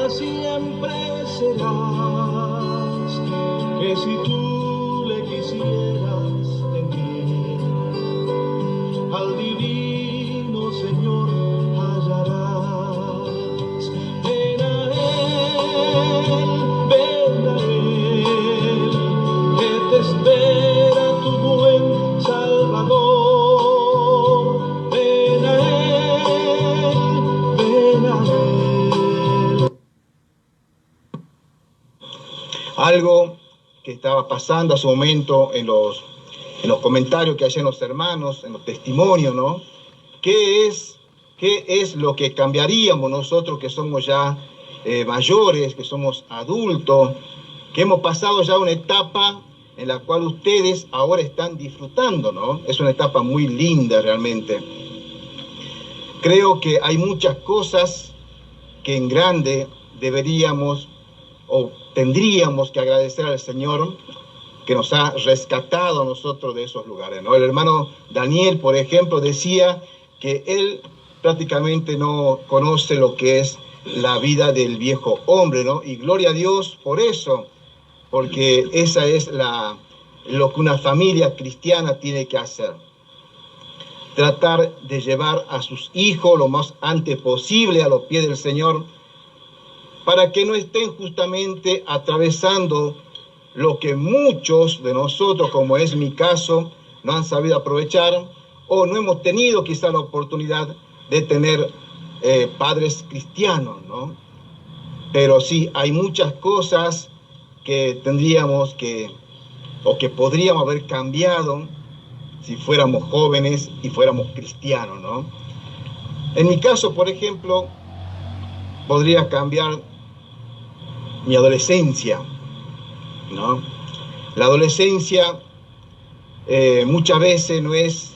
para siempre serás, que si tú le quisieras tener, al divino Señor hallarás. Ven a Él, que te espera tu buen Salvador. Ven a Él, ven a Él. Algo que estaba pasando a su momento en los comentarios que hacían los hermanos, en los testimonios, ¿no? ¿Qué es lo que cambiaríamos nosotros que somos ya mayores, que somos adultos, que hemos pasado ya una etapa en la cual ustedes ahora están disfrutando, ¿no? Es una etapa muy linda realmente. Creo que hay muchas cosas que en grande deberíamos o tendríamos que agradecer al Señor que nos ha rescatado a nosotros de esos lugares, ¿no? El hermano Daniel, por ejemplo, decía que él prácticamente no conoce lo que es la vida del viejo hombre, ¿no? Y gloria a Dios por eso, porque esa es lo que una familia cristiana tiene que hacer. Tratar de llevar a sus hijos lo más antes posible a los pies del Señor, para que no estén justamente atravesando lo que muchos de nosotros, como es mi caso, no han sabido aprovechar o no hemos tenido quizá la oportunidad de tener padres cristianos, ¿no? Pero sí, hay muchas cosas que tendríamos o que podríamos haber cambiado si fuéramos jóvenes y fuéramos cristianos, ¿no? En mi caso, por ejemplo, podría cambiar mi adolescencia, ¿no? La adolescencia muchas veces no es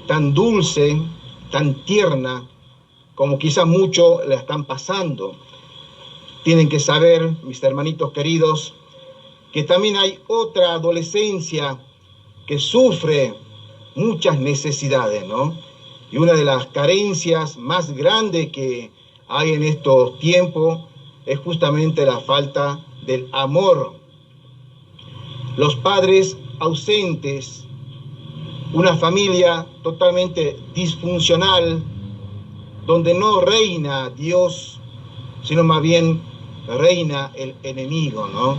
tan dulce, tan tierna, como quizás muchos la están pasando. Tienen que saber, mis hermanitos queridos, que también hay otra adolescencia que sufre muchas necesidades, ¿no? Y una de las carencias más grandes que hay en estos tiempos es justamente la falta del amor. Los padres ausentes, una familia totalmente disfuncional, donde no reina Dios, sino más bien reina el enemigo, ¿no?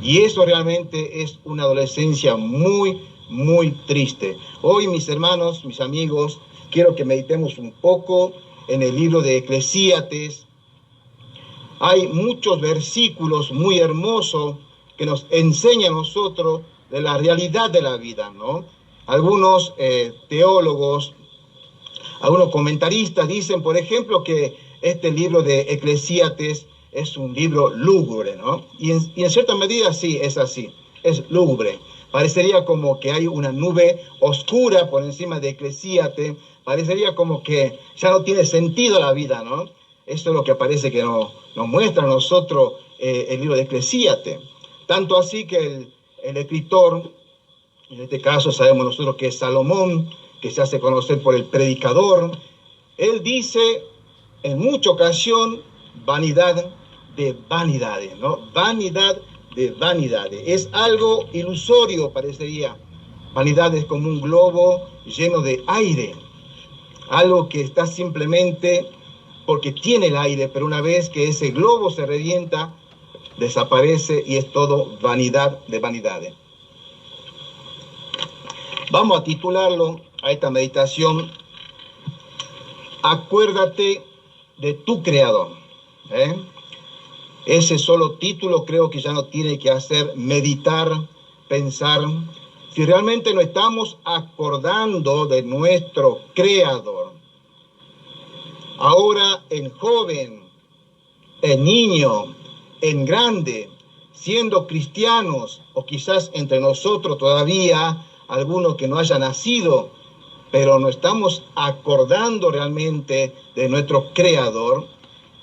Y eso realmente es una adolescencia muy, muy triste. Hoy, mis hermanos, mis amigos, quiero que meditemos un poco en el libro de Eclesiastés. Hay muchos versículos muy hermosos que nos enseñan a nosotros de la realidad de la vida, ¿no? Algunos teólogos, algunos comentaristas dicen, por ejemplo, que este libro de Eclesiastés es un libro lúgubre, ¿no? Y en cierta medida sí, es así, es lúgubre. Parecería como que hay una nube oscura por encima de Eclesiastés, parecería como que ya no tiene sentido la vida, ¿no? Esto es lo que parece que nos muestra a nosotros el libro de Eclesiastés. Tanto así que el escritor, en este caso sabemos nosotros que es Salomón, que se hace conocer por el predicador, él dice en mucha ocasión vanidad de vanidades, ¿no? Vanidad de vanidades. Es algo ilusorio, parecería. Vanidad es como un globo lleno de aire. Algo que está simplemente porque tiene el aire, pero una vez que ese globo se revienta, desaparece y es todo vanidad de vanidades. Vamos a titularlo a esta meditación, Acuérdate de tu Creador. Ese solo título creo que ya no tiene que hacer meditar, pensar, si realmente nos estamos acordando de nuestro Creador. Ahora en joven, en niño, en grande, siendo cristianos, o quizás entre nosotros todavía algunos que no hayan nacido, pero nos estamos acordando realmente de nuestro Creador.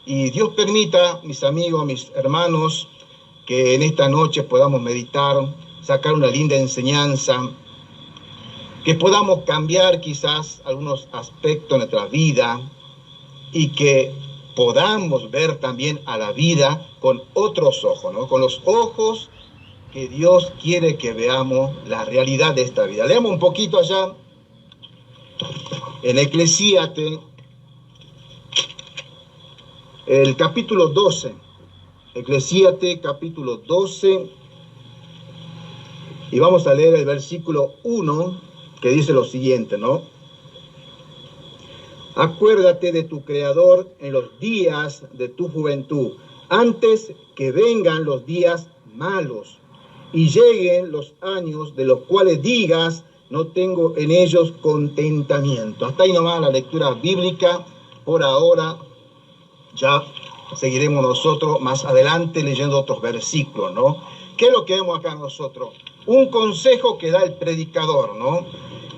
Y Dios permita, mis amigos, mis hermanos, que en esta noche podamos meditar, sacar una linda enseñanza, que podamos cambiar quizás algunos aspectos de nuestra vida y que podamos ver también a la vida con otros ojos, ¿no? Con los ojos que Dios quiere que veamos la realidad de esta vida. Leamos un poquito allá en Eclesiastés, el capítulo 12. Eclesiastés, capítulo 12. Y vamos a leer el versículo 1, que dice lo siguiente, ¿no? Acuérdate de tu Creador en los días de tu juventud, antes que vengan los días malos y lleguen los años de los cuales digas, no tengo en ellos contentamiento. Hasta ahí nomás la lectura bíblica por ahora. Ya seguiremos nosotros más adelante leyendo otros versículos, ¿no? ¿Qué es lo que vemos acá nosotros? Un consejo que da el predicador, ¿no?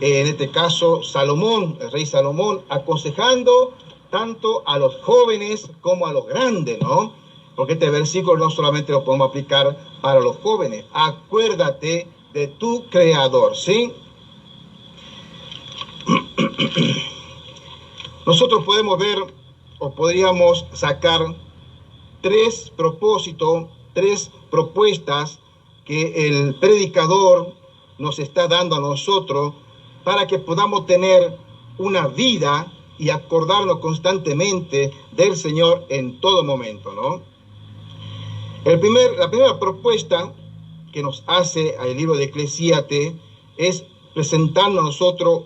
En este caso, Salomón, el rey Salomón, aconsejando tanto a los jóvenes como a los grandes, ¿no? Porque este versículo no solamente lo podemos aplicar para los jóvenes. Acuérdate de tu Creador, ¿sí? Nosotros podemos ver, o podríamos sacar tres propósitos, tres propuestas que el predicador nos está dando a nosotros para que podamos tener una vida y acordarnos constantemente del Señor en todo momento, ¿no? La primera propuesta que nos hace el libro de Eclesiastés es presentarnos a nosotros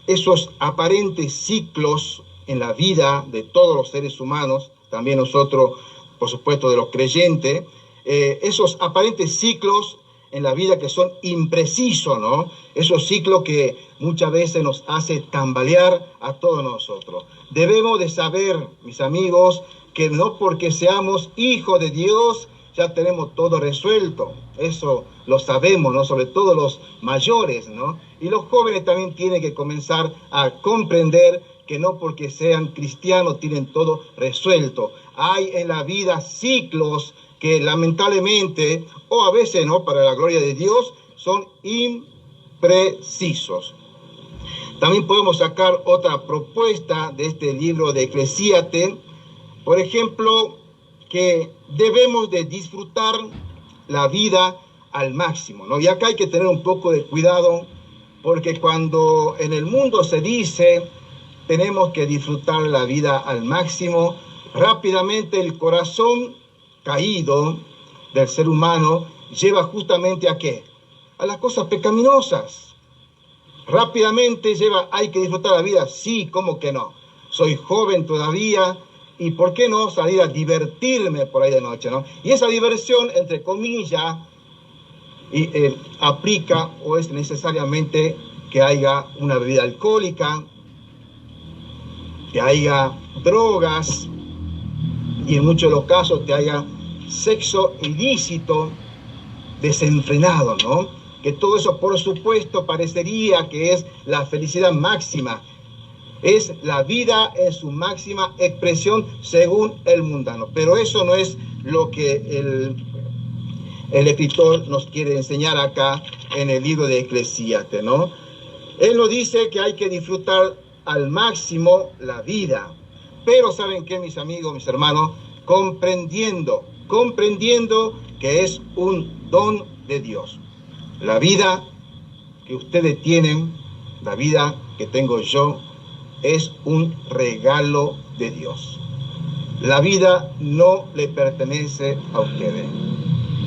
esos aparentes ciclos en la vida de todos los seres humanos, también nosotros, por supuesto, de los creyentes, esos aparentes ciclos en la vida que son imprecisos, ¿no? Esos ciclos que muchas veces nos hace tambalear a todos nosotros. Debemos de saber, mis amigos, que no porque seamos hijos de Dios ya tenemos todo resuelto. Eso lo sabemos, ¿no? Sobre todo los mayores, ¿no? Y los jóvenes también tienen que comenzar a comprender que no porque sean cristianos tienen todo resuelto. Hay en la vida ciclos que lamentablemente, o a veces no, para la gloria de Dios, son imprecisos. También podemos sacar otra propuesta de este libro de Eclesiastés, por ejemplo, que debemos de disfrutar la vida al máximo, ¿no? Y acá hay que tener un poco de cuidado, porque cuando en el mundo se dice tenemos que disfrutar la vida al máximo, rápidamente el corazón caído del ser humano lleva justamente ¿a qué? A las cosas pecaminosas. Rápidamente lleva, hay que disfrutar la vida, sí, ¿cómo que no? Soy joven todavía, y ¿por qué no salir a divertirme por ahí de noche, no? Y esa diversión, entre comillas, aplica o es necesariamente que haya una bebida alcohólica, que haya drogas, y en muchos de los casos que haya sexo ilícito desenfrenado, ¿no? Que todo eso, por supuesto, parecería que es la felicidad máxima. Es la vida en su máxima expresión según el mundano. Pero eso no es lo que el escritor nos quiere enseñar acá en el libro de Eclesiastés, ¿no? Él nos dice que hay que disfrutar al máximo la vida. Pero ¿saben qué, mis amigos, mis hermanos? Comprendiendo que es un don de Dios. La vida que ustedes tienen, la vida que tengo yo, es un regalo de Dios. La vida no le pertenece a ustedes.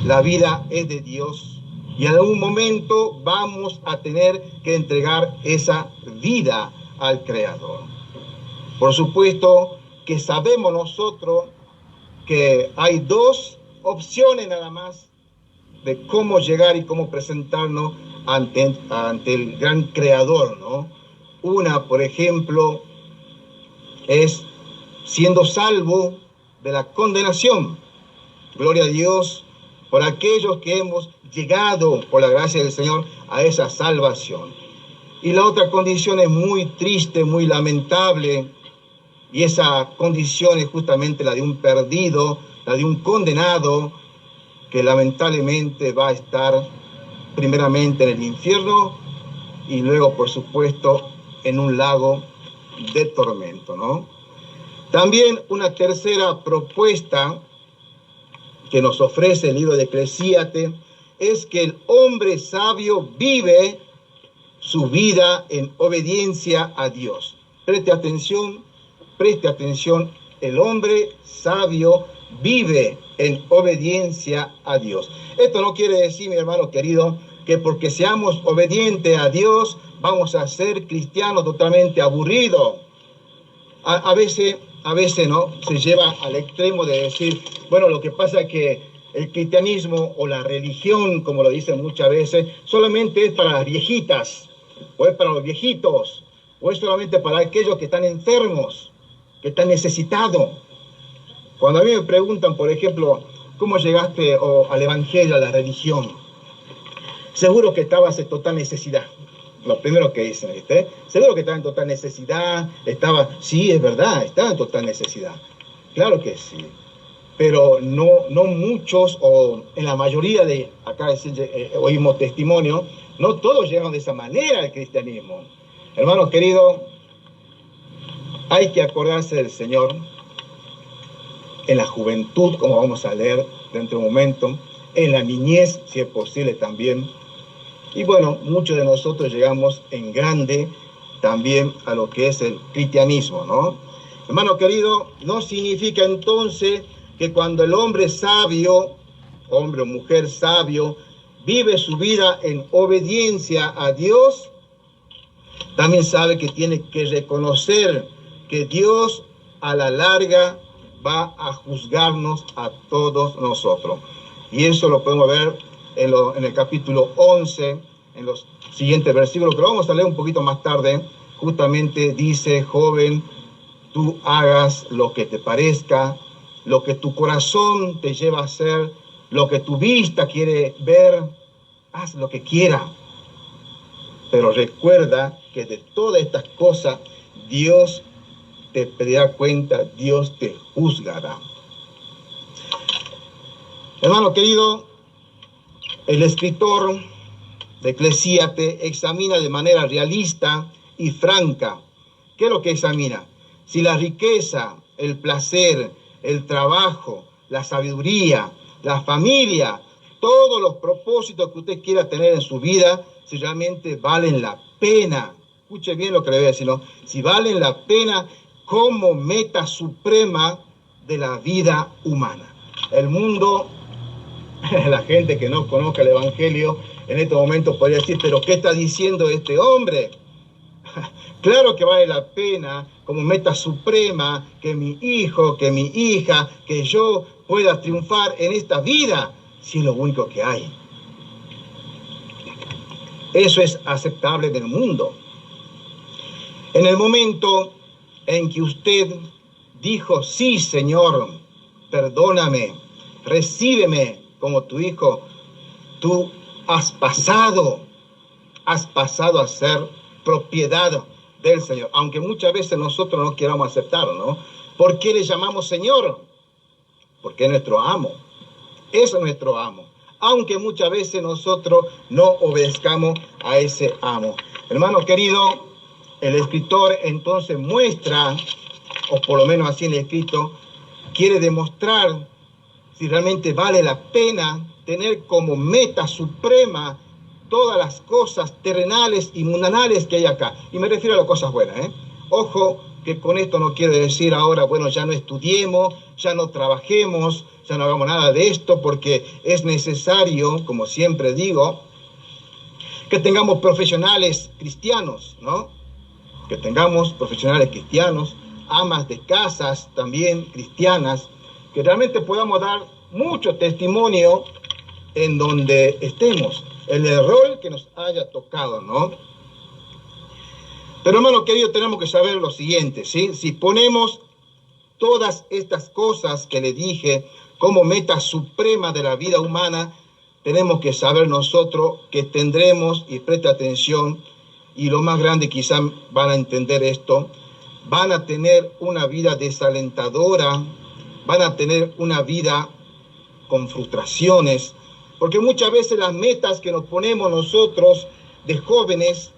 La vida es de Dios y en algún momento vamos a tener que entregar esa vida al Creador. Por supuesto que sabemos nosotros que hay dos opciones nada más de cómo llegar y cómo presentarnos ante el gran Creador, ¿no? Una, por ejemplo, es siendo salvo de la condenación. Gloria a Dios por aquellos que hemos llegado por la gracia del Señor a esa salvación. Y la otra condición es muy triste, muy lamentable, y esa condición es justamente la de un perdido, la de un condenado, que lamentablemente va a estar primeramente en el infierno y luego, por supuesto, en un lago de tormento, ¿no? También una tercera propuesta que nos ofrece el libro de Eclesiastés es que el hombre sabio vive su vida en obediencia a Dios. Preste atención, el hombre sabio vive en obediencia a Dios. Esto no quiere decir, mi hermano querido, que porque seamos obedientes a Dios vamos a ser cristianos totalmente aburridos. A veces no se lleva al extremo de decir, bueno, lo que pasa es que el cristianismo o la religión, como lo dicen muchas veces, solamente es para las viejitas, o es para los viejitos, o es solamente para aquellos que están enfermos, que están necesitados. Cuando a mí me preguntan, por ejemplo, ¿cómo llegaste al evangelio, a la religión? Seguro que estabas en total necesidad. Lo primero que dicen, ¿viste? Seguro que estaba en total necesidad, sí, es verdad, estaba en total necesidad. Claro que sí. Pero no muchos, o en la mayoría de, acá oímos testimonio, no todos llegan de esa manera al cristianismo. Hermanos queridos, hay que acordarse del Señor en la juventud, como vamos a leer dentro de un momento, en la niñez, si es posible también. Y bueno, muchos de nosotros llegamos en grande también a lo que es el cristianismo, ¿no? Hermano querido, no significa entonces que cuando el hombre sabio, hombre o mujer sabio, vive su vida en obediencia a Dios, también sabe que tiene que reconocer que Dios a la larga va a juzgarnos a todos nosotros. Y eso lo podemos ver en el capítulo 11, en los siguientes versículos, que lo vamos a leer un poquito más tarde. Justamente dice, joven, tú hagas lo que te parezca, lo que tu corazón te lleva a hacer, lo que tu vista quiere ver, haz lo que quiera. Pero recuerda que de todas estas cosas, Dios te pedirá cuenta, Dios te juzgará. Hermano querido, el escritor de Eclesiastés examina de manera realista y franca. ¿Qué es lo que examina? Si la riqueza, el placer, el trabajo, la sabiduría, la familia, todos los propósitos que usted quiera tener en su vida, si realmente valen la pena. Escuche bien lo que le voy a decir, ¿no? Si valen la pena como meta suprema de la vida humana. El mundo, la gente que no conozca el Evangelio, en este momento podría decir, pero ¿qué está diciendo este hombre? Claro que vale la pena como meta suprema que mi hijo, que mi hija, que yo pueda triunfar en esta vida, si es lo único que hay. Eso es aceptable del mundo. En el momento en que usted dijo, sí, Señor, perdóname, recíbeme como tu hijo, tú has pasado a ser propiedad del Señor, aunque muchas veces nosotros no queramos aceptarlo, ¿no? ¿Por qué le llamamos Señor? Porque es nuestro amo, es nuestro amo, aunque muchas veces nosotros no obedezcamos a ese amo. Hermano querido, el escritor entonces muestra, o por lo menos así en el escrito, quiere demostrar si realmente vale la pena tener como meta suprema todas las cosas terrenales y mundanales que hay acá. Y me refiero a las cosas buenas, ¿eh? Ojo, que con esto no quiero decir ahora, bueno, ya no estudiemos, ya no trabajemos, ya no hagamos nada de esto, porque es necesario, como siempre digo, que tengamos profesionales cristianos, ¿no? Que tengamos profesionales cristianos, amas de casas también cristianas, que realmente podamos dar mucho testimonio en donde estemos, en el rol que nos haya tocado, ¿no? Pero hermano querido, tenemos que saber lo siguiente, ¿sí? Si ponemos todas estas cosas que le dije como meta suprema de la vida humana, tenemos que saber nosotros que tendremos, y preste atención, y lo más grande quizás van a entender esto, van a tener una vida desalentadora, van a tener una vida con frustraciones, porque muchas veces las metas que nos ponemos nosotros de jóvenes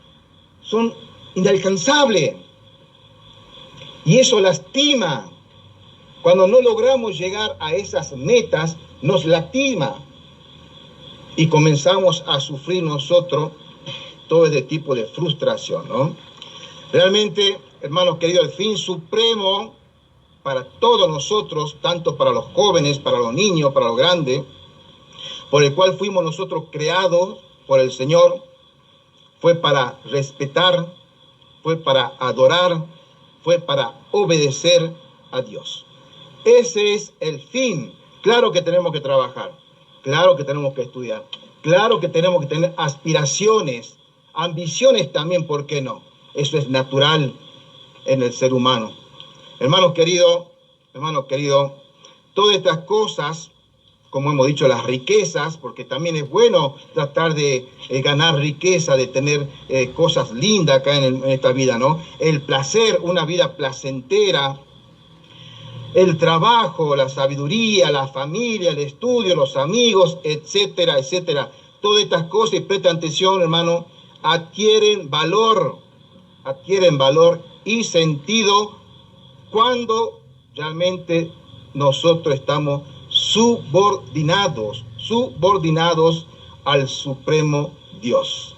son inalcanzables. Y eso lastima Cuando no logramos llegar a esas metas, nos lastima y comenzamos a sufrir nosotros todo ese tipo de frustración, ¿no? Realmente, hermanos queridos, el fin supremo para todos nosotros, tanto para los jóvenes, para los niños, para los grandes, por el cual fuimos nosotros creados por el Señor, fue para respetar, fue para adorar, fue para obedecer a Dios. Ese es el fin. Claro que tenemos que trabajar, claro que tenemos que estudiar, claro que tenemos que tener aspiraciones, ambiciones también, ¿por qué no? Eso es natural en el ser humano. Hermanos queridos, todas estas cosas, como hemos dicho, las riquezas, porque también es bueno tratar de ganar riqueza, de tener cosas lindas acá en esta vida, ¿no? El placer, una vida placentera, el trabajo, la sabiduría, la familia, el estudio, los amigos, etcétera, etcétera. Todas estas cosas, y presten atención, hermano, adquieren valor y sentido cuando realmente nosotros estamos subordinados al Supremo Dios.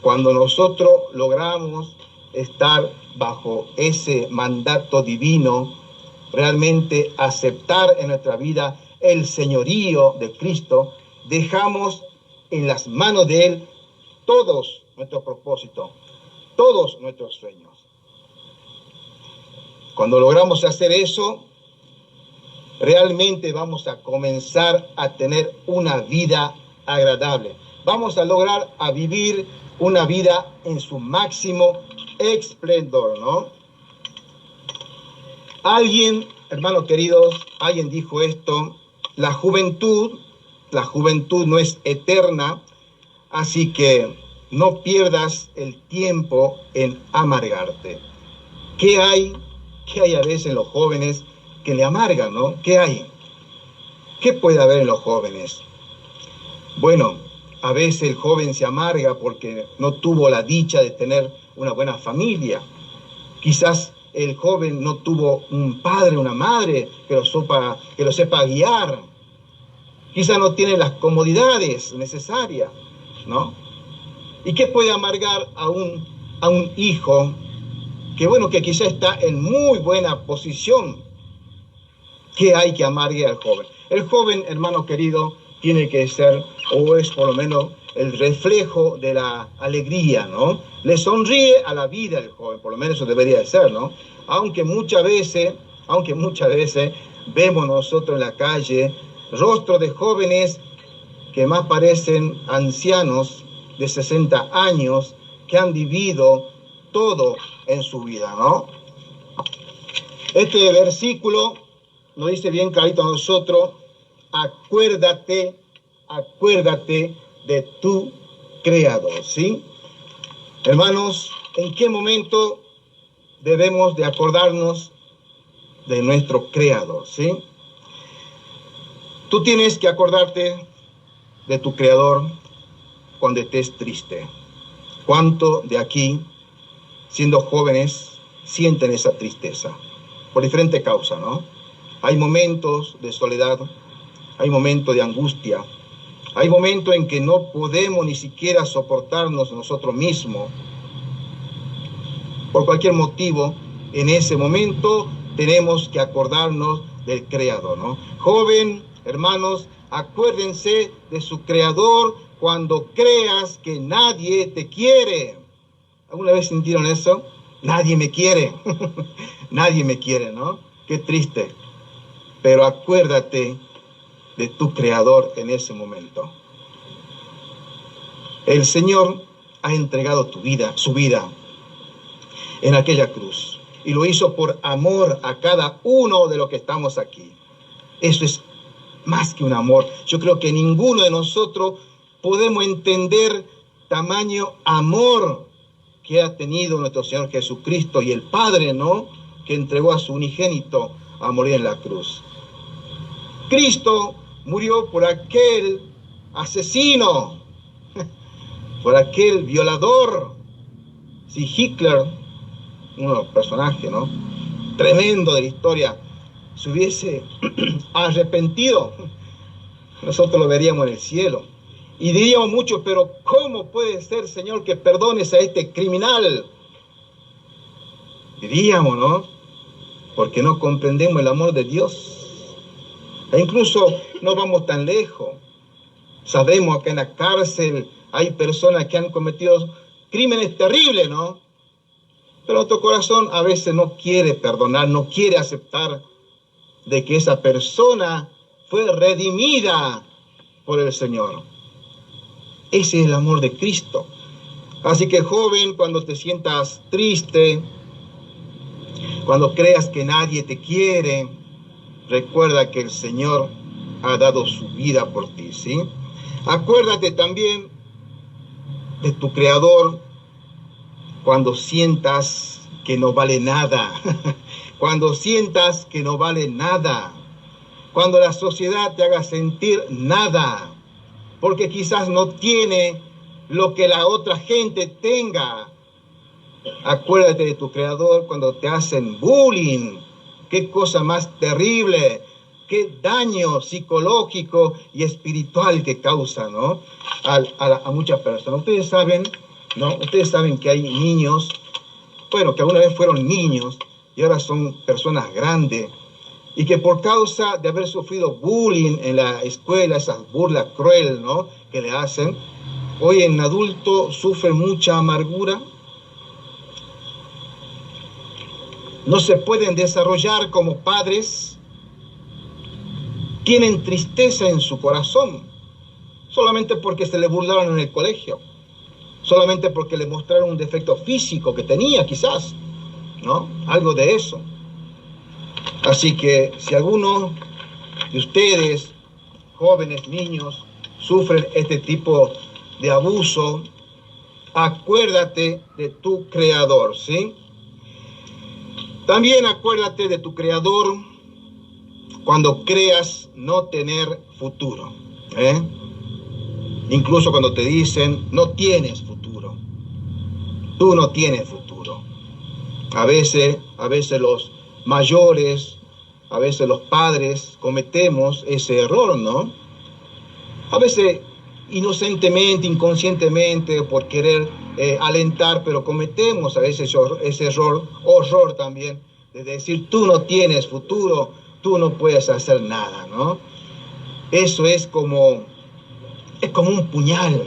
Cuando nosotros logramos estar bajo ese mandato divino, realmente aceptar en nuestra vida el señorío de Cristo, dejamos en las manos de Él todos nuestros propósitos, todos nuestros sueños. Cuando logramos hacer eso, realmente vamos a comenzar a tener una vida agradable. Vamos a lograr a vivir una vida en su máximo esplendor, ¿no? Alguien, hermanos queridos, alguien dijo esto: la juventud no es eterna, así que no pierdas el tiempo en amargarte. ¿Qué hay a veces en los jóvenes que le amargan, ¿no? ¿Qué hay? ¿Qué puede haber en los jóvenes? Bueno, a veces el joven se amarga porque no tuvo la dicha de tener una buena familia. Quizás el joven no tuvo un padre, una madre que lo sepa guiar. Quizás no tiene las comodidades necesarias, ¿no? ¿Y qué puede amargar a un hijo que quizás está en muy buena posición? ¿Qué hay que amargue al joven? El joven, hermano querido, tiene que ser, o es por lo menos, el reflejo de la alegría, ¿no? Le sonríe a la vida el joven, por lo menos eso debería de ser, ¿no? Aunque muchas veces vemos nosotros en la calle rostros de jóvenes que más parecen ancianos de 60 años que han vivido todo en su vida, ¿no? Este versículo nos dice bien clarito a nosotros: acuérdate de tu Creador, ¿sí? Hermanos, ¿en qué momento debemos de acordarnos de nuestro Creador, sí? Tú tienes que acordarte de tu Creador cuando estés triste. ¿Cuántos de aquí, siendo jóvenes, sienten esa tristeza? Por diferentes causas, ¿no? Hay momentos de soledad, hay momentos de angustia, hay momentos en que no podemos ni siquiera soportarnos nosotros mismos. Por cualquier motivo, en ese momento tenemos que acordarnos del Creador, ¿no? Joven, hermanos, acuérdense de su Creador cuando creas que nadie te quiere. ¿Alguna vez sintieron eso? Nadie me quiere. Nadie me quiere, ¿no? Qué triste. Pero acuérdate de tu Creador en ese momento. El Señor ha entregado su vida en aquella cruz. Y lo hizo por amor a cada uno de los que estamos aquí. Eso es más que un amor. Yo creo que ninguno de nosotros podemos entender tamaño amor que ha tenido nuestro Señor Jesucristo y el Padre, ¿no? Que entregó a su unigénito a morir en la cruz. Cristo murió por aquel asesino, por aquel violador. Si Hitler, uno de los personajes, ¿no? Tremendo de la historia, se hubiese arrepentido, nosotros lo veríamos en el cielo. Y diríamos mucho, pero ¿cómo puede ser, Señor, que perdones a este criminal? Diríamos, ¿no? Porque no comprendemos el amor de Dios. E incluso no vamos tan lejos. Sabemos que en la cárcel hay personas que han cometido crímenes terribles, ¿no? Pero nuestro corazón a veces no quiere perdonar, no quiere aceptar de que esa persona fue redimida por el Señor. Ese es el amor de Cristo. Así que, joven, cuando te sientas triste, cuando creas que nadie te quiere, recuerda que el Señor ha dado su vida por ti, ¿sí? Acuérdate también de tu Creador cuando sientas que no vale nada, cuando sientas que no vale nada, cuando la sociedad te haga sentir nada, porque quizás no tiene lo que la otra gente tenga. Acuérdate de tu Creador cuando te hacen bullying. Qué cosa más terrible, qué daño psicológico y espiritual que causa, ¿no? A muchas personas. Ustedes saben, ¿no? Ustedes saben que hay niños, bueno, que alguna vez fueron niños y ahora son personas grandes y que por causa de haber sufrido bullying en la escuela, esas burlas crueles, ¿no?, que le hacen, hoy en adulto sufren mucha amargura. No se pueden desarrollar como padres, tienen tristeza en su corazón, solamente porque se le burlaron en el colegio, solamente porque le mostraron un defecto físico que tenía quizás, ¿no? Algo de eso. Así que si alguno de ustedes, jóvenes, niños, sufren este tipo de abuso, acuérdate de tu Creador, ¿sí? También acuérdate de tu Creador cuando creas no tener futuro, ¿eh? Incluso cuando te dicen no tienes futuro. Tú no tienes futuro. A veces los mayores, a veces los padres cometemos ese error, ¿no? A veces inocentemente, inconscientemente, por querer alentar, pero cometemos a veces ese horror también, de decir tú no tienes futuro, tú no puedes hacer nada, ¿no? Eso es como un puñal.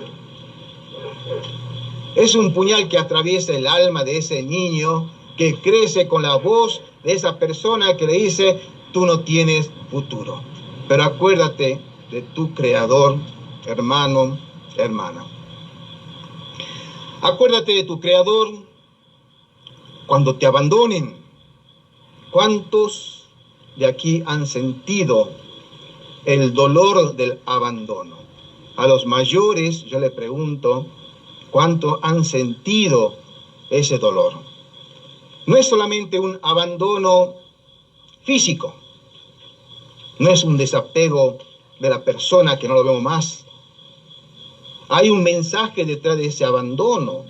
Es un puñal que atraviesa el alma de ese niño que crece con la voz de esa persona que le dice tú no tienes futuro. Pero acuérdate de tu Creador, hermano, hermana. Acuérdate de tu Creador cuando te abandonen. ¿Cuántos de aquí han sentido el dolor del abandono? A los mayores yo le pregunto, ¿cuántos han sentido ese dolor? No es solamente un abandono físico, no es un desapego de la persona que no lo vemos más. Hay un mensaje detrás de ese abandono.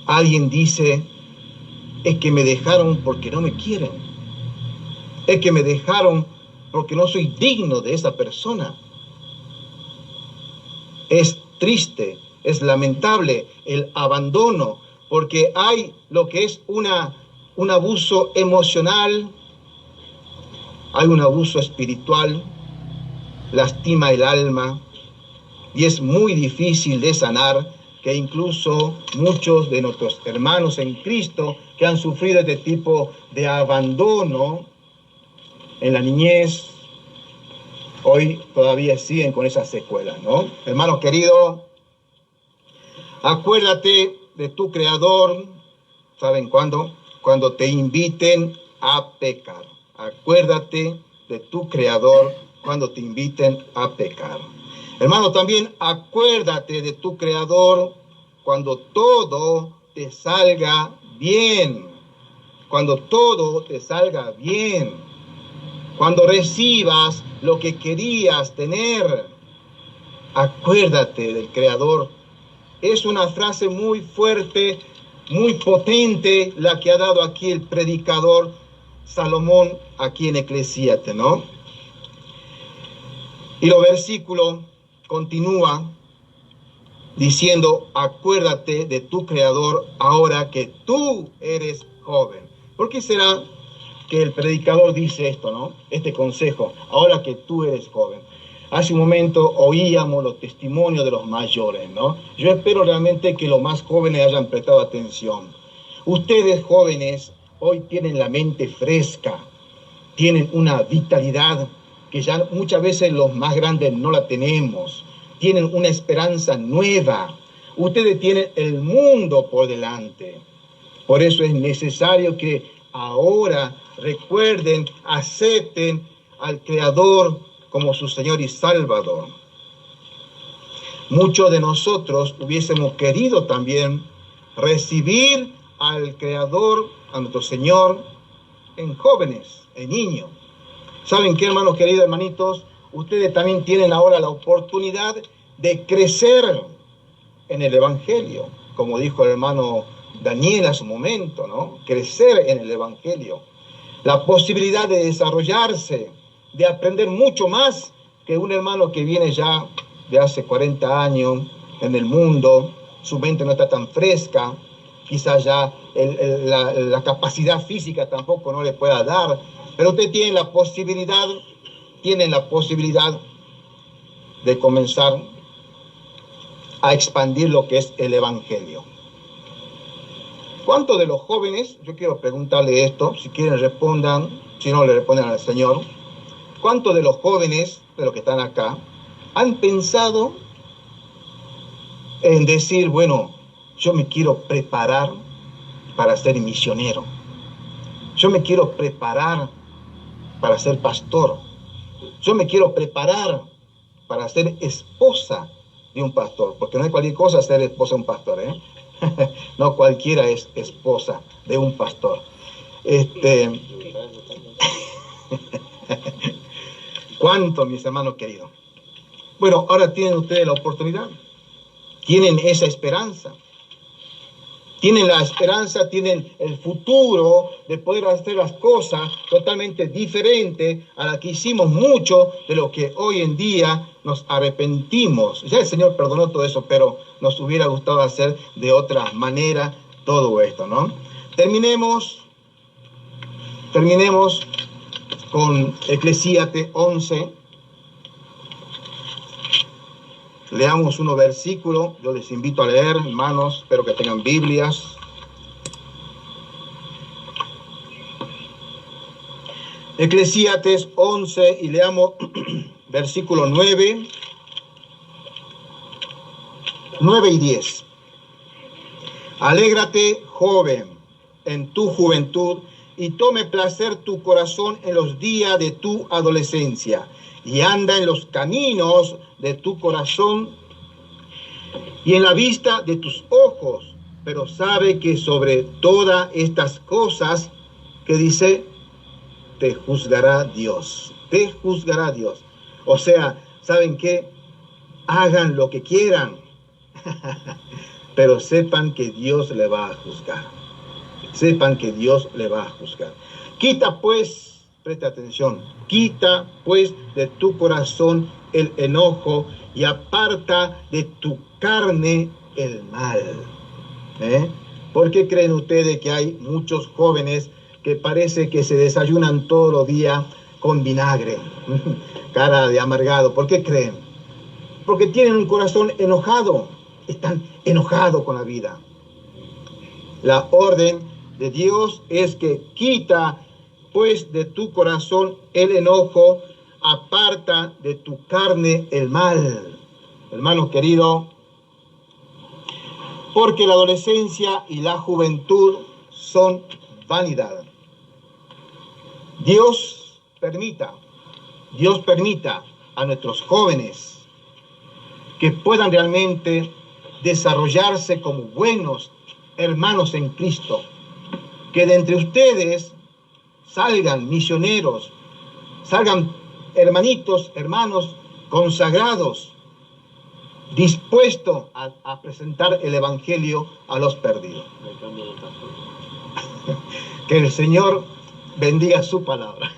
Alguien dice, es que me dejaron porque no me quieren. Es que me dejaron porque no soy digno de esa persona. Es triste, es lamentable el abandono, porque hay lo que es un abuso emocional, hay un abuso espiritual, lastima el alma y es muy difícil de sanar, que incluso muchos de nuestros hermanos en Cristo que han sufrido este tipo de abandono en la niñez, hoy todavía siguen con esas secuelas, ¿no? Hermano querido, acuérdate de tu Creador, ¿saben cuándo? Cuando te inviten a pecar. Acuérdate de tu Creador cuando te inviten a pecar. Hermano, también acuérdate de tu Creador cuando todo te salga bien. Cuando todo te salga bien. Cuando recibas lo que querías tener. Acuérdate del Creador. Es una frase muy fuerte, muy potente la que ha dado aquí el predicador, Salomón aquí en Eclesiastés, ¿no? Y los versículos continúan diciendo, acuérdate de tu Creador ahora que tú eres joven. ¿Por qué será que el predicador dice esto, ¿no? Este consejo, ahora que tú eres joven. Hace un momento oíamos los testimonios de los mayores, ¿no? Yo espero realmente que los más jóvenes hayan prestado atención. Ustedes jóvenes hoy tienen la mente fresca, tienen una vitalidad que ya muchas veces los más grandes no la tenemos. Tienen una esperanza nueva. Ustedes tienen el mundo por delante. Por eso es necesario que ahora recuerden, acepten al Creador como su Señor y Salvador. Muchos de nosotros hubiésemos querido también recibir al Creador, a nuestro Señor, en jóvenes, en niños. ¿Saben qué, hermanos queridos, hermanitos? Ustedes también tienen ahora la oportunidad de crecer en el Evangelio, como dijo el hermano Daniel a su momento, ¿no? Crecer en el Evangelio. La posibilidad de desarrollarse, de aprender mucho más que un hermano que viene ya de hace 40 años en el mundo, su mente no está tan fresca, quizás ya la capacidad física tampoco no le pueda dar, pero usted tiene la posibilidad de comenzar a expandir lo que es el Evangelio. ¿Cuántos de los jóvenes, yo quiero preguntarle esto, si quieren respondan, si no le responden al Señor, cuántos de los jóvenes, de los que están acá, han pensado en decir, bueno, yo me quiero preparar para ser misionero, yo me quiero preparar para ser pastor, yo me quiero preparar para ser esposa de un pastor, porque no es cualquier cosa ser esposa de un pastor, ¿eh? No cualquiera es esposa de un pastor. ¿Cuánto, mis hermanos queridos? Bueno, ahora tienen ustedes la oportunidad, tienen esa esperanza, tienen la esperanza, tienen el futuro de poder hacer las cosas totalmente diferentes a las que hicimos mucho de lo que hoy en día nos arrepentimos. Ya el Señor perdonó todo eso, pero nos hubiera gustado hacer de otra manera todo esto, ¿no? Terminemos con Eclesiastés 11. Leamos unos versículos, yo les invito a leer, hermanos, espero que tengan Biblias. Eclesiastés 11 y leamos versículo 9 y 10. Alégrate, joven, en tu juventud, y tome placer tu corazón en los días de tu adolescencia, y anda en los caminos de tu corazón y en la vista de tus ojos, pero sabe que sobre todas estas cosas que dice, te juzgará Dios, te juzgará Dios. O sea, ¿saben qué? Hagan lo que quieran, pero sepan que Dios le va a juzgar. Sepan que Dios le va a juzgar. Quita pues, presta atención, quita pues de tu corazón el enojo y aparta de tu carne el mal. ¿Por qué creen ustedes que hay muchos jóvenes que parece que se desayunan todos los días con vinagre, cara de amargado? ¿Por qué creen? Porque tienen un corazón enojado, están enojados con la vida. La orden de Dios es que quita pues de tu corazón el enojo, aparta de tu carne el mal. Hermanos queridos, porque la adolescencia y la juventud son vanidad. Dios permita a nuestros jóvenes que puedan realmente desarrollarse como buenos hermanos en Cristo, que de entre ustedes salgan misioneros, salgan hermanos consagrados, dispuestos a presentar el Evangelio a los perdidos. Que el Señor bendiga su palabra.